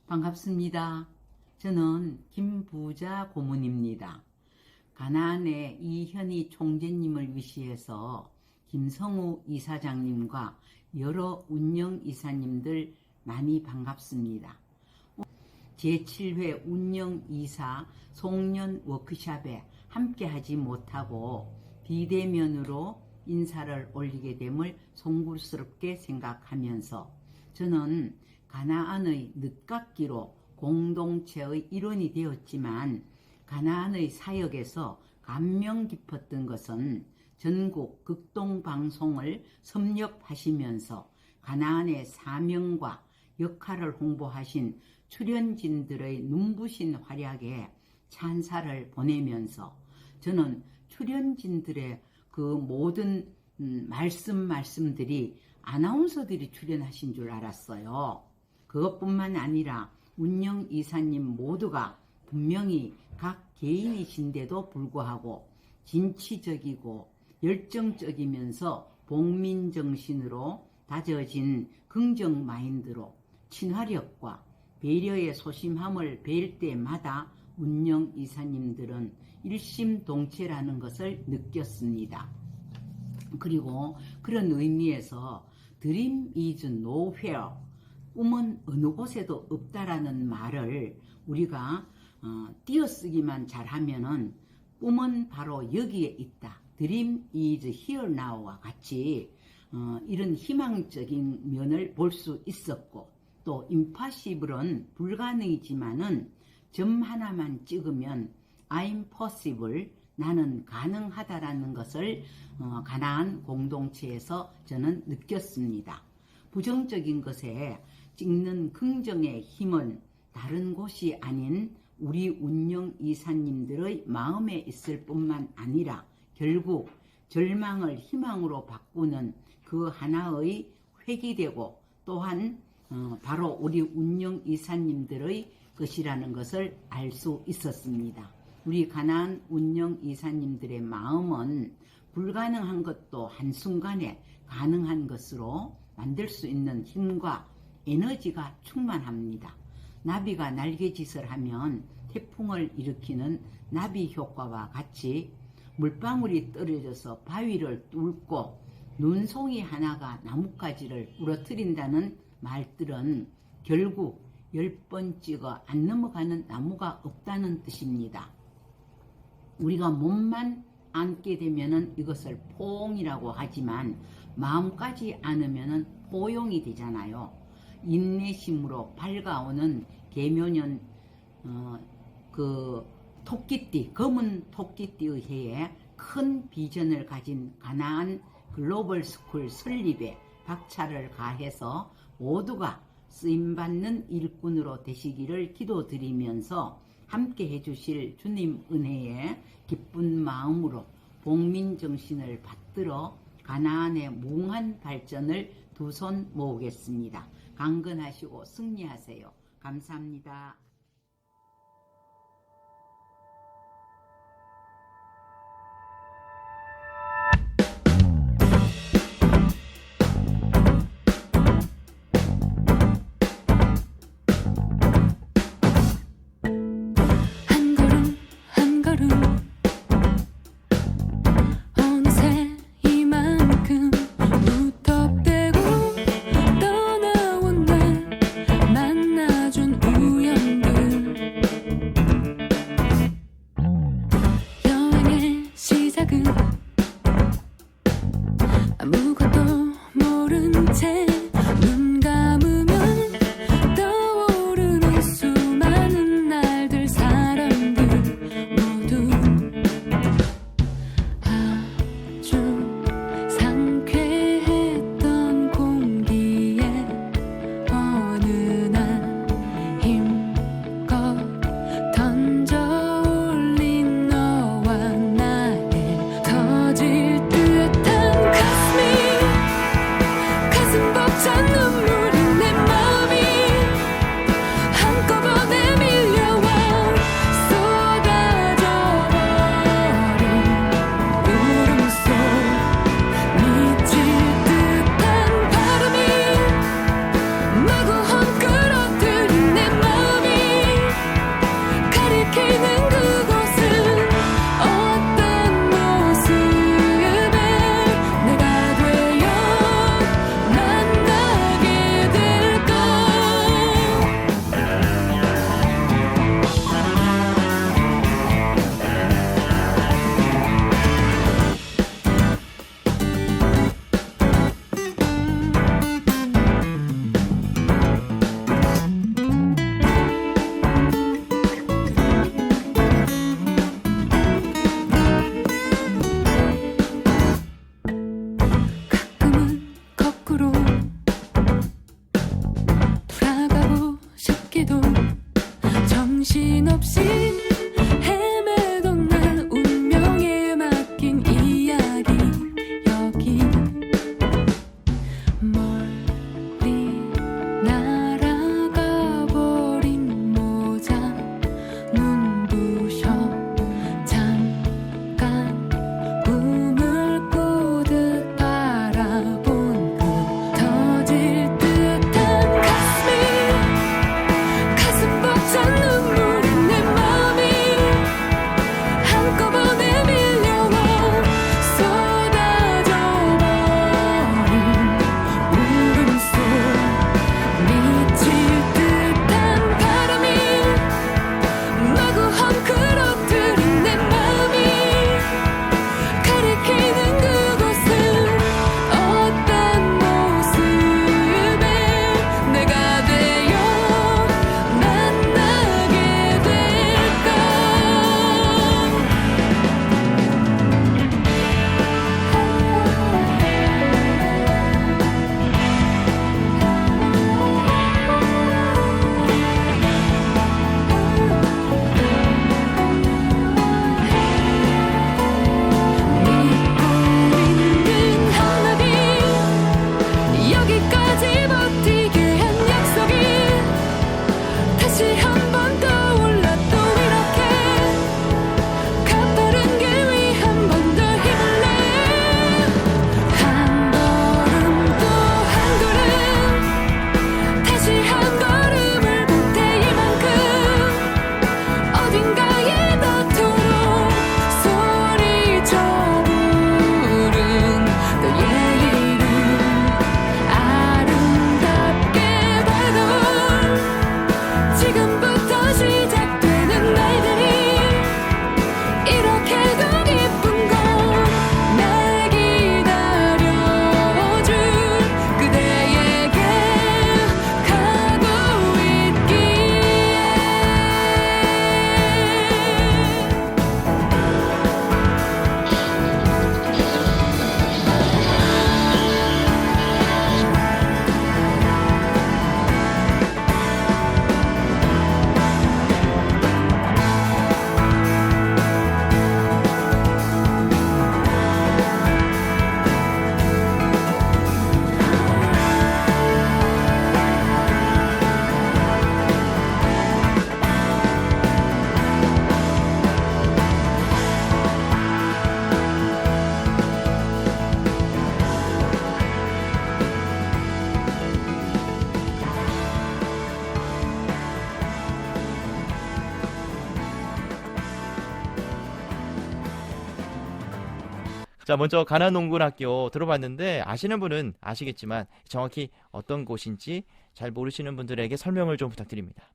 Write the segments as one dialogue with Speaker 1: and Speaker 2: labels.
Speaker 1: 반갑습니다. 저는 김부자 고문입니다. 가나안의 이현희 총재님을 위시해서 김성우 이사장님과 여러 운영이사님들 많이 반갑습니다. 제7회 운영이사 송년 워크숍에 함께하지 못하고 비대면으로 인사를 올리게 됨을 송구스럽게 생각하면서 저는 가나안의 늦깎이로 공동체의 일원이 되었지만 가나안의 사역에서 감명 깊었던 것은 전국 극동방송을 섭렵하시면서 가나안의 사명과 역할을 홍보하신 출연진들의 눈부신 활약에 찬사를 보내면서 저는 출연진들의 그 모든 말씀들이 아나운서들이 출연하신 줄 알았어요. 그것뿐만 아니라 운영이사님 모두가 분명히 각 개인이신데도 불구하고 진취적이고 열정적이면서 복민정신으로 다져진 긍정 마인드로 친화력과 배려의 소심함을 뵐 때마다 운영이사님들은 일심동체라는 것을 느꼈습니다. 그리고 그런 의미에서 Dream is nowhere, 꿈은 어느 곳에도 없다라는 말을 우리가 띄어쓰기만 잘하면은 꿈은 바로 여기에 있다. Dream is here now와 같이 이런 희망적인 면을 볼 수 있었고, 또 impossible은 불가능이지만은 점 하나만 찍으면 I'm possible, 나는 가능하다라는 것을 가나안 공동체에서 저는 느꼈습니다. 부정적인 것에 찍는 긍정의 힘은 다른 곳이 아닌 우리 운영이사님들의 마음에 있을 뿐만 아니라 결국 절망을 희망으로 바꾸는 그 하나의 획이 되고 또한 바로 우리 운영이사님들의 것이라는 것을 알 수 있었습니다. 우리 가나안 운영이사님들의 마음은 불가능한 것도 한순간에 가능한 것으로 만들 수 있는 힘과 에너지가 충만합니다. 나비가 날개짓을 하면 태풍을 일으키는 나비 효과와 같이 물방울이 떨어져서 바위를 뚫고 눈송이 하나가 나뭇가지를 부러뜨린다는 말들은 결국 10번 찍어 안 넘어가는 나무가 없다는 뜻입니다. 우리가 몸만 안게 되면은 이것을 포옹이라고 하지만 마음까지 안으면은 포용이 되잖아요. 인내심으로 밝아오는 계묘년 그 토끼띠, 검은 토끼띠의 해에 큰 비전을 가진 가나안 글로벌 스쿨 설립에 박차를 가해서 모두가 쓰임받는 일꾼으로 되시기를 기도드리면서 함께 해주실 주님 은혜에 기쁜 마음으로 복민정신을 받들어 가나안의 무궁한 발전을 두 손 모으겠습니다. 강건하시고 승리하세요. 감사합니다.
Speaker 2: 한 걸음 어느새 이만큼 무턱대고 떠나온 날 만나준 우연들 여행의 시작은 아무것도 모른 채 눈 감으면 떠오르는 수많은 날들 사람들 모두 아주 상쾌했던 공기에 어느 날 힘껏 던져 올린 너와 나의 터질 듯한 cosmic 바라본 그 터질 듯한 가슴이 가슴 벅찬 눈물이 내 맘이 한꺼번에 밀려와 쏟아져버린 울음속 미칠 듯한 바람이 마구 헝클어뜨린 내 맘이 가리키는 그곳은 어떤 모습에 내가 되어 만나게 될까. 믿고 있는 한마디 여기까지 버티게 한 약속이 다시 한번 떠올라 또 이렇게 가파른 길 위 한 번 더 힘을 내 한 걸음 또 한 걸음 다시 한 걸음을 보태 이만큼 어딘가에 닿도록 소리쳐 부른 너의 이름 아름답게 밝아올 지금부터 시작되는 날들이 이렇게도 기쁜 건 날 기다려줄 그대에게 가고 있기에.
Speaker 3: 자, 먼저 가나농군학교 들어봤는데 아시는 분은 아시겠지만 정확히 어떤 곳인지 잘 모르시는 분들에게 설명을 좀 부탁드립니다.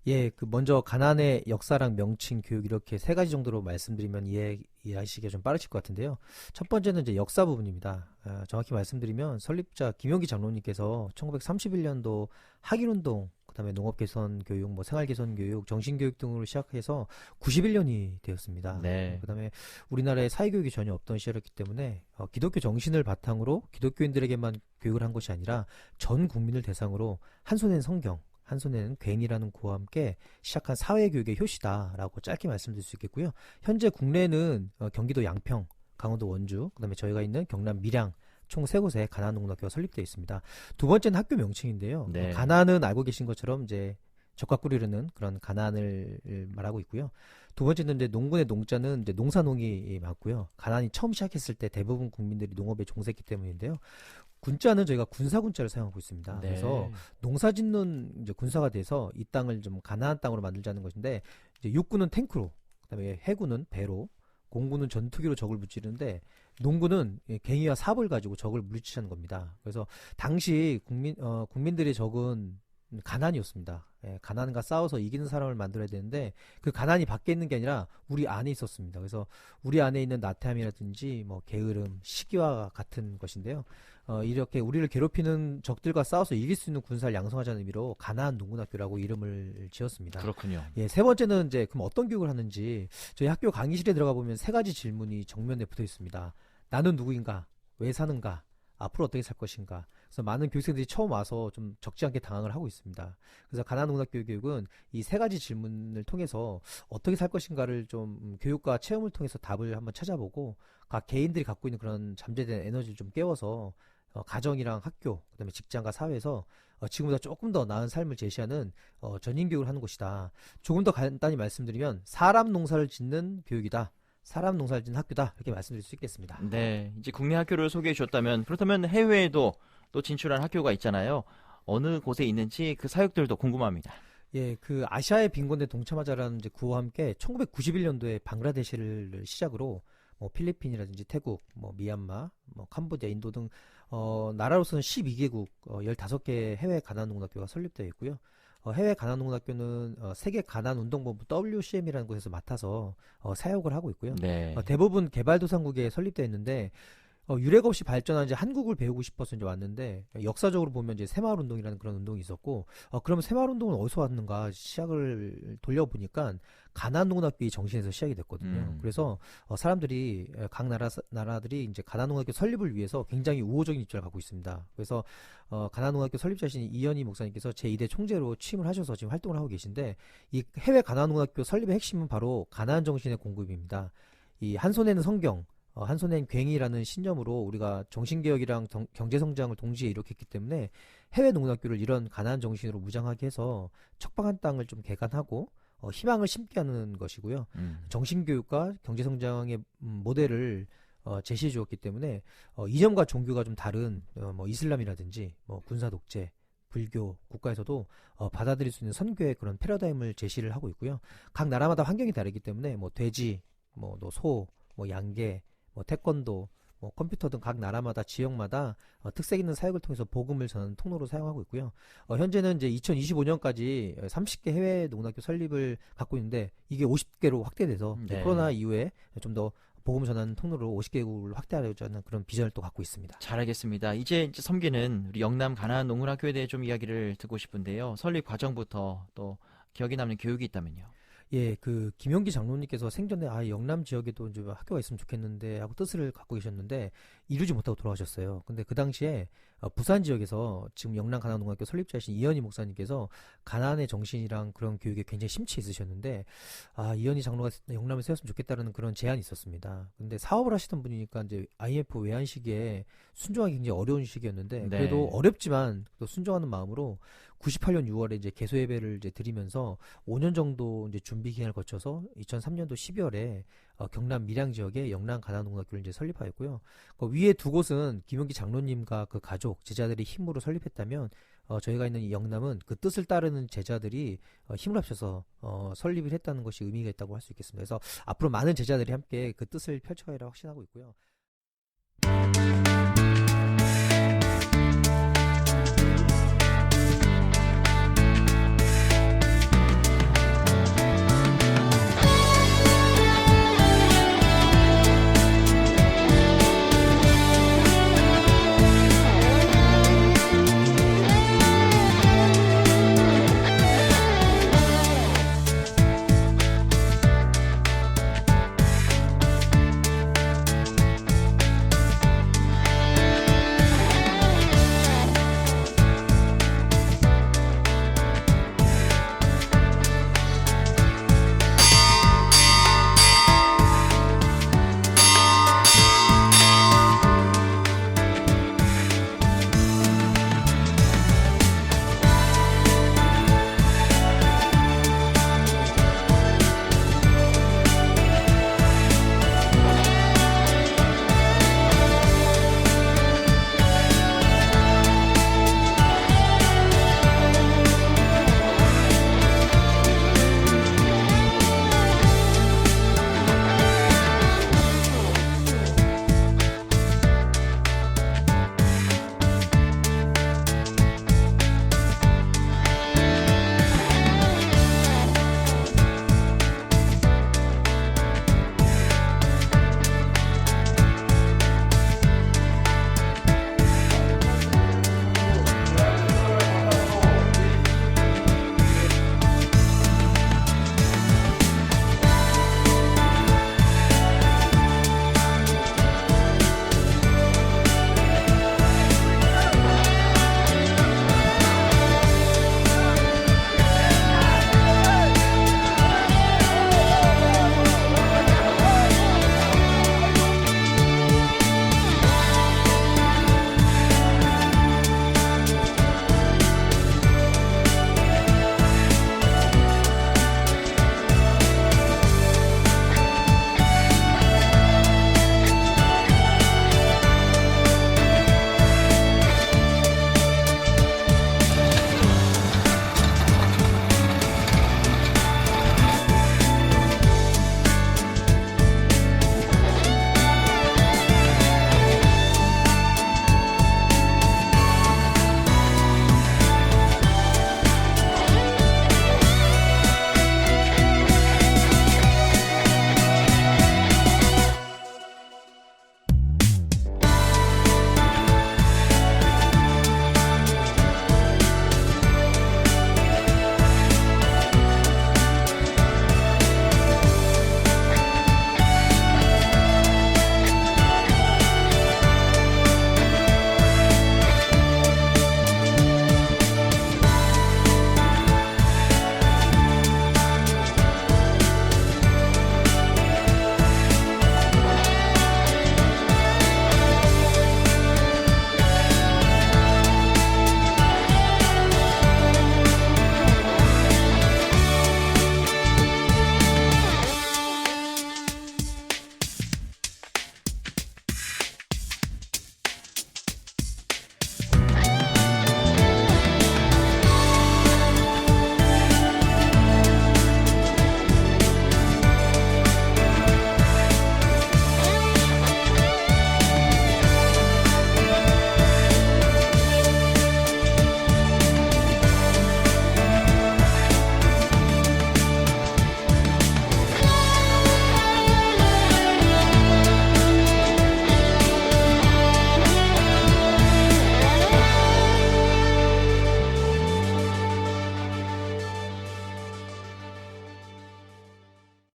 Speaker 4: 예, 그 먼저 가난의 역사랑 명칭, 교육 이렇게 세 가지 정도로 말씀드리면 이해하시기가 좀 빠르실 것 같은데요. 첫 번째는 이제 역사 부분입니다. 정확히 말씀드리면 설립자 김용기 장로님께서 1931년도 학일운동, 그다음에 농업개선 교육, 뭐 생활개선 교육, 정신교육 등으로 시작해서 91년이 되었습니다.
Speaker 3: 네.
Speaker 4: 그다음에 우리나라에 사회교육이 전혀 없던 시절이었기 때문에 기독교 정신을 바탕으로 기독교인들에게만 교육을 한 것이 아니라 전 국민을 대상으로 한 손에는 성경, 한 손에는 괜이라는 구호와 함께 시작한 사회교육의 효시다라고 짧게 말씀드릴 수 있겠고요. 현재 국내는 경기도 양평, 강원도 원주, 그다음에 저희가 있는 경남 밀양 총 3곳에 가난농락교가 설립되어 있습니다. 두 번째는 학교 명칭인데요.
Speaker 3: 네.
Speaker 4: 가난은 알고 계신 것처럼 이제 적과 꿀이르는 그런 가난을 말하고 있고요. 두 번째는 이제 농군의 농자는 이제 농사농이 많고요. 가난이 처음 시작했을 때 대부분 국민들이 농업에 종사했기 때문인데요. 군자는 저희가 군사군자를 사용하고 있습니다.
Speaker 3: 네.
Speaker 4: 그래서 농사 짓는 이제 군사가 돼서 이 땅을 좀 가난한 땅으로 만들자는 것인데, 이제 육군은 탱크로, 그다음에 해군은 배로, 공군은 전투기로 적을 무찌르는데, 농군은 갱이와 삽을 가지고 적을 물리치는 겁니다. 그래서 당시 국민들의 적은 가난이었습니다. 가난과 싸워서 이기는 사람을 만들어야 되는데 그 가난이 밖에 있는 게 아니라 우리 안에 있었습니다. 그래서 우리 안에 있는 나태함이라든지 뭐 게으름, 시기와 같은 것인데요. 이렇게 우리를 괴롭히는 적들과 싸워서 이길 수 있는 군사를 양성하자는 의미로 가나안 농군학교라고 이름을 지었습니다.
Speaker 3: 그렇군요.
Speaker 4: 예, 세 번째는 이제 그럼 어떤 교육을 하는지 저희 학교 강의실에 들어가 보면 세 가지 질문이 정면에 붙어 있습니다. 나는 누구인가? 왜 사는가? 앞으로 어떻게 살 것인가? 그래서 많은 교육생들이 처음 와서 좀 적지 않게 당황을 하고 있습니다. 그래서 가나안농락교 교육은 이 세 가지 질문을 통해서 어떻게 살 것인가를 좀 교육과 체험을 통해서 답을 한번 찾아보고 각 개인들이 갖고 있는 그런 잠재된 에너지를 좀 깨워서 가정이랑 학교, 그다음에 직장과 사회에서 지금보다 조금 더 나은 삶을 제시하는 전인교육을 하는 곳이다. 조금 더 간단히 말씀드리면 사람 농사를 짓는 교육이다. 사람 농사를 짓는 학교다 이렇게 말씀드릴 수 있겠습니다.
Speaker 3: 네, 이제 국내 학교를 소개해 주셨다면 그렇다면 해외에도 또 진출한 학교가 있잖아요. 어느 곳에 있는지 그 사역들도 궁금합니다.
Speaker 4: 예, 그 아시아의 빈곤에 동참하자라는 이제 구호와 함께 1991년도에 방글라데시를 시작으로 뭐 필리핀이라든지 태국, 뭐 미얀마, 뭐 캄보디아, 인도 등 나라로서는 12개국 15개 해외 가난농군학교가 설립되어 있고요. 해외 가난농군학교는 세계 가난운동본부 WCM이라는 곳에서 맡아서 사역을 하고 있고요.
Speaker 3: 네.
Speaker 4: 대부분 개발도상국에 설립되어 있는데 유례가 없이 발전한 이제 한국을 배우고 싶어서 이제 왔는데 역사적으로 보면 이제 새마을 운동이라는 그런 운동이 있었고 그러면 새마을 운동은 어디서 왔는가 시작을 돌려보니까 가난농군학교의 정신에서 시작이 됐거든요. 그래서 사람들이 각 나라들이 이제 가난농군학교 설립을 위해서 굉장히 우호적인 입장을 갖고 있습니다. 그래서 가난농군학교 설립자신 이현희 목사님께서 제2대 총재로 취임을 하셔서 지금 활동을 하고 계신데 이 해외 가난농군학교 설립의 핵심은 바로 가난 정신의 공급입니다. 이 한 손에는 성경 한 손엔 괭이라는 신념으로 우리가 정신개혁이랑 경제성장을 동시에 이룩했기 때문에 해외 농군학교를 이런 가난 정신으로 무장하게 해서 척박한 땅을 좀 개간하고 희망을 심게 하는 것이고요. 정신교육과 경제성장의 모델을 제시해 주었기 때문에 이념과 종교가 좀 다른 뭐 이슬람이라든지 뭐 군사독재 불교 국가에서도 받아들일 수 있는 선교의 그런 패러다임을 제시를 하고 있고요. 각 나라마다 환경이 다르기 때문에 뭐 돼지, 뭐 소, 뭐 양계, 뭐 태권도, 뭐 컴퓨터 등 각 나라마다 지역마다 특색 있는 사역을 통해서 복음을 전하는 통로로 사용하고 있고요. 현재는 이제 2025년까지 30개 해외 농군학교 설립을 갖고 있는데 이게 50개로 확대돼서
Speaker 3: 네.
Speaker 4: 코로나 이후에 좀 더 복음 전하는 통로로 50개국을 확대하려고 하는 그런 비전을 또 갖고 있습니다.
Speaker 3: 잘 알겠습니다. 이제 섬기는 우리 영남 가난농군학교에 대해 좀 이야기를 듣고 싶은데요. 설립 과정부터 또 기억에 남는 교육이 있다면요.
Speaker 4: 예, 그 김용기 장로님께서 생전에 영남 지역에도 이제 학교가 있으면 좋겠는데 하고 뜻을 갖고 계셨는데 이루지 못하고 돌아가셨어요. 근데 그 당시에 부산 지역에서 지금 영남 가난농군학교 설립자이신 이현희 목사님께서 가난의 정신이랑 그런 교육에 굉장히 심취해 있으셨는데 이현희 장로가 영남에 세웠으면 좋겠다는 그런 제안이 있었습니다. 근데 사업을 하시던 분이니까 이제 IMF 외환 시기에 순종하기 굉장히 어려운 시기였는데
Speaker 3: 네.
Speaker 4: 그래도 어렵지만 또 순종하는 마음으로 98년 6월에 이제 개소 예배를 이제 드리면서 5년 정도 이제 준비 기간을 거쳐서 2003년도 12월에 경남 밀양 지역에 영남 가난농군학교를 이제 설립하였고요. 그 위에 두 곳은 김용기 장로님과 그 가족 제자들이 힘으로 설립했다면 저희가 있는 이 영남은 그 뜻을 따르는 제자들이 힘을 합쳐서 설립을 했다는 것이 의미가 있다고 할 수 있겠습니다. 그래서 앞으로 많은 제자들이 함께 그 뜻을 펼쳐가리라 확신하고 있고요.